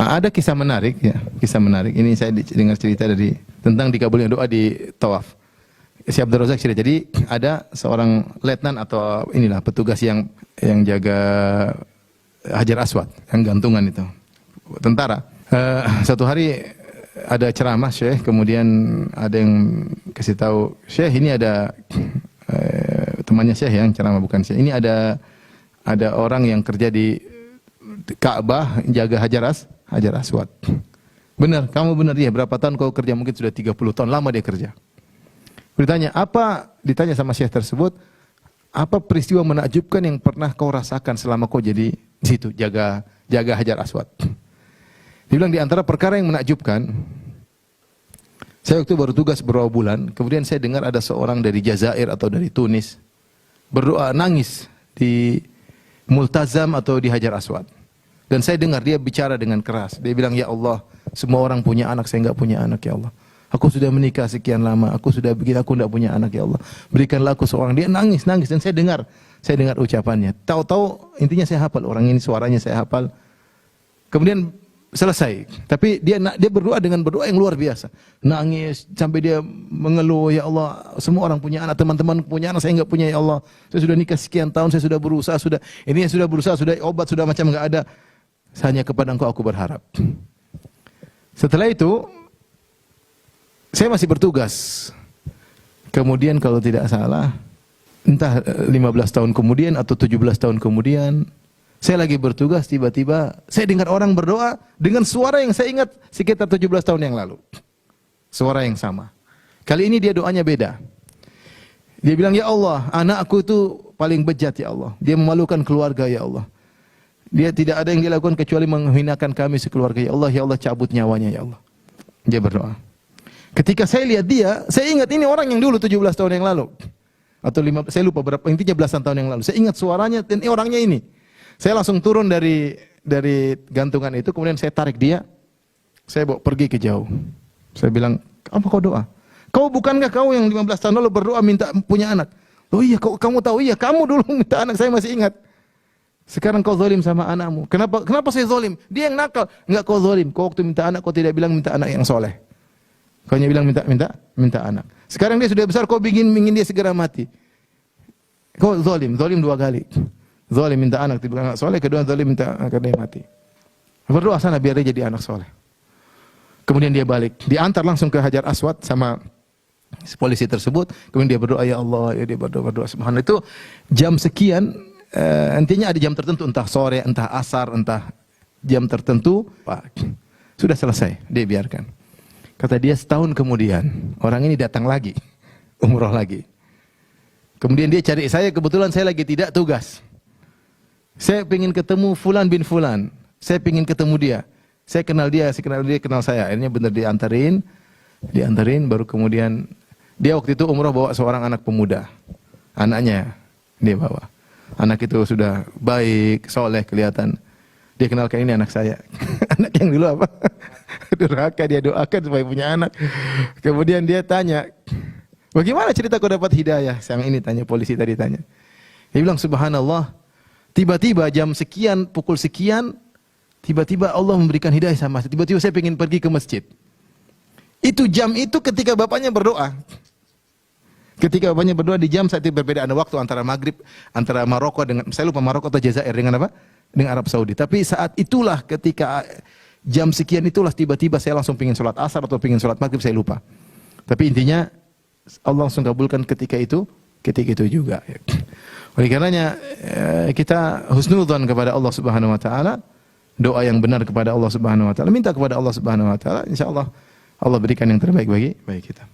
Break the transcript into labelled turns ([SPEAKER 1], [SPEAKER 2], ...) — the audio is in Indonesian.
[SPEAKER 1] Ada kisah menarik ya, kisah menarik. Ini saya dengar cerita dari tentang dikabulnya doa di tawaf. Si Abdul Razak cerita. Jadi ada seorang letnan atau inilah petugas yang jaga Hajar Aswad, yang gantungan itu, tentara. Satu hari ada ceramah Syekh, kemudian ada yang kasih tahu Syekh, ini ada temannya Syekh yang ceramah, bukan Syekh. Ini ada orang yang kerja di Ka'bah jaga Hajar Aswad. Benar, kamu benar dia. Berapa tahun kau kerja? Mungkin sudah 30 tahun, lama dia kerja. Ditanya sama Syekh tersebut, apa peristiwa menakjubkan yang pernah kau rasakan selama kau jadi di situ jaga Hajar Aswad? Dia bilang di antara perkara yang menakjubkan, saya waktu baru tugas beberapa bulan, kemudian saya dengar ada seorang dari Jazair atau dari Tunis berdoa nangis di Multazam atau di Hajar Aswad. Dan saya dengar dia bicara dengan keras. Dia bilang, ya Allah, semua orang punya anak, saya enggak punya anak, ya Allah. Aku sudah menikah sekian lama, aku sudah begini, aku enggak punya anak, ya Allah. Berikanlah aku seorang. Dia nangis dan saya dengar ucapannya. Tahu-tahu intinya saya hafal orang ini, suaranya saya hafal. Kemudian selesai. Tapi dia berdoa dengan berdoa yang luar biasa. Nangis sampai dia mengeluh, ya Allah, semua orang punya anak, teman-teman punya anak, saya enggak punya, ya Allah. Saya sudah nikah sekian tahun, saya sudah berusaha, sudah obat, sudah macam enggak ada. Hanya kepada Engkau aku berharap. Setelah itu saya masih bertugas. Kemudian kalau tidak salah, entah 15 tahun kemudian atau 17 tahun kemudian, saya lagi bertugas, tiba-tiba saya dengar orang berdoa dengan suara yang saya ingat sekitar 17 tahun yang lalu. Suara yang sama. Kali ini dia doanya beda. Dia bilang, ya Allah, anakku itu paling bejat, ya Allah. Dia memalukan keluarga, ya Allah. Dia tidak ada yang dia lakukan kecuali menghinakan kami sekeluarga, ya Allah, cabut nyawanya, ya Allah. Dia berdoa. Ketika saya lihat dia, saya ingat ini orang yang dulu 17 tahun yang lalu. Atau saya lupa berapa, intinya belasan tahun yang lalu. Saya ingat suaranya dan orangnya ini. Saya langsung turun dari gantungan itu, kemudian saya tarik dia. Saya bawa pergi ke jauh. Saya bilang, apa kau doa? Bukankah kau yang 15 tahun lalu berdoa minta punya anak? Oh iya, kamu tahu, iya, kamu dulu minta anak, saya masih ingat. Sekarang kau zalim sama anakmu. Kenapa saya zalim? Dia yang nakal. Enggak, kau zalim. Kau waktu minta anak, kau tidak bilang minta anak yang soleh. Kau hanya bilang minta anak. Sekarang dia sudah besar, kau ingin dia segera mati. Kau zalim 2 kali. Zalim minta anak, tidak anak soleh. Kedua zalim minta anak dia mati. Berdoa sana biar dia jadi anak soleh. Kemudian dia balik, diantar langsung ke Hajar Aswad sama polisi tersebut. Kemudian dia berdoa, ya Allah, ya dia berdoa subhanallah. Itu jam sekian. Intinya ada jam tertentu, entah sore, entah asar, entah jam tertentu, Pak, sudah selesai, dia biarkan. Kata dia setahun kemudian, orang ini datang lagi, umroh lagi. Kemudian dia cari saya, kebetulan saya lagi tidak tugas. Saya ingin ketemu Fulan bin Fulan, saya ingin ketemu dia. Saya kenal dia kenal saya. Akhirnya benar diantarin, baru kemudian, dia waktu itu umroh bawa seorang anak pemuda. Anaknya dia bawa. Anak itu sudah baik, soleh kelihatan. Dia kenalkan, ini anak saya. Anak yang dulu apa? Durhaka, dia doakan supaya punya anak. Kemudian dia tanya, bagaimana cerita kau dapat hidayah? Yang ini tanya, polisi tadi tanya. Dia bilang, subhanallah, tiba-tiba jam sekian, pukul sekian, tiba-tiba Allah memberikan hidayah sama saya. Tiba-tiba saya ingin pergi ke masjid. Itu jam itu ketika bapaknya berdoa. Ketika bapaknya berdoa di jam saat itu berbeda, ada waktu antara maghrib, antara Maroko dengan, saya lupa Maroko atau Jazair dengan apa? Dengan Arab Saudi. Tapi saat itulah ketika jam sekian itulah tiba-tiba saya langsung pingin sholat asar atau pingin sholat maghrib, saya lupa. Tapi intinya Allah langsung kabulkan ketika itu juga. Oleh karenanya kita husnudzon kepada Allah Subhanahu Wa Taala, doa yang benar kepada Allah Subhanahu Wa Taala, minta kepada Allah Subhanahu Wa Taala, insyaallah Allah berikan yang terbaik bagi kita.